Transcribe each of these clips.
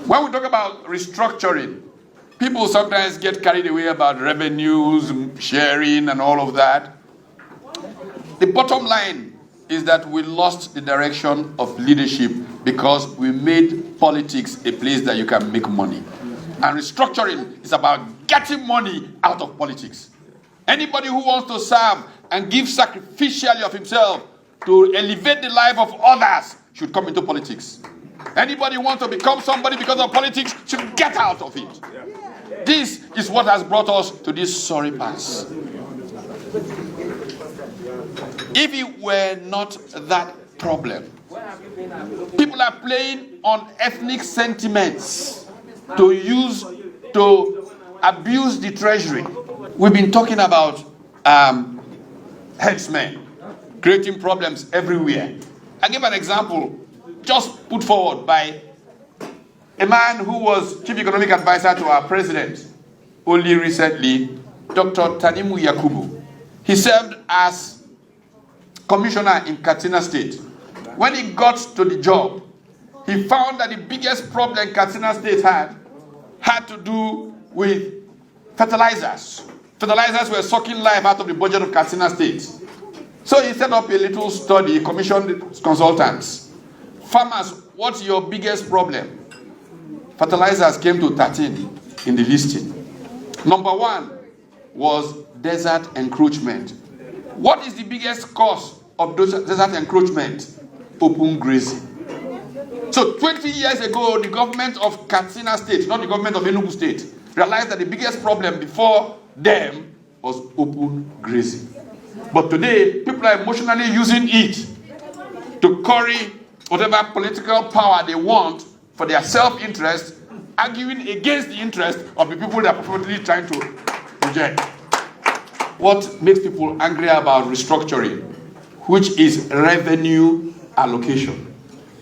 When we talk about restructuring, people sometimes get carried away about revenues, sharing, and all of that. The bottom line is that we lost the direction of leadership because we made politics a place that you can make money. And restructuring is about getting money out of politics. Anybody who wants to serve and give sacrificially of himself to elevate the life of others should come into politics. Anybody who wants to become somebody because of politics should get out of it. This is what has brought us to this sorry pass. If it were not that problem, people are playing on ethnic sentiments to abuse the treasury. We've been talking about headsmen creating problems everywhere. I give an example just put forward by a man who was chief economic advisor to our president only recently, Dr. Tanimu Yakubu. He served as commissioner in Katsina State. When he got to the job, he found that the biggest problem Katsina State had to do with fertilizers. Fertilizers were sucking life out of the budget of Katsina State. So he set up a little study, commissioned consultants. Farmers, what's your biggest problem? Fertilizers came to 13 in the listing. Number 1 was desert encroachment. What is the biggest cause of desert encroachment? Open grazing. So 20 years ago, the government of Katsina State, not the government of Enugu State, realized that the biggest problem before them was open grazing. But today, people are emotionally using it to curry whatever political power they want for their self-interest, arguing against the interest of the people they are purportedly trying to reject. What makes people angry about restructuring, which is revenue allocation.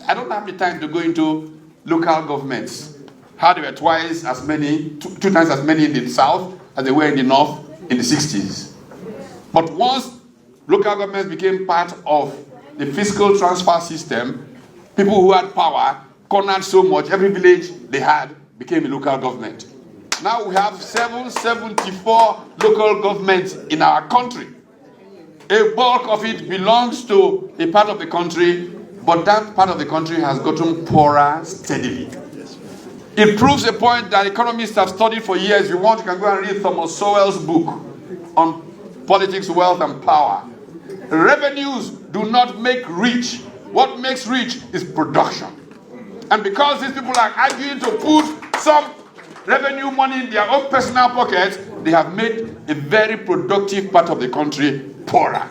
I don't have the time to go into local governments. How they were two times as many in the south as they were in the north in the 60s. But once local governments became part of the fiscal transfer system, people who had power cornered so much, every village they had became a local government. Now we have 774 local governments in our country. A bulk of it belongs to a part of the country, but that part of the country has gotten poorer steadily. It proves a point that economists have studied for years. If you want, you can go and read Thomas Sowell's book on politics, wealth, and power. Revenues do not make rich. What makes rich is production. And because these people are arguing to put some revenue money in their own personal pockets, they have made a very productive part of the country poorer.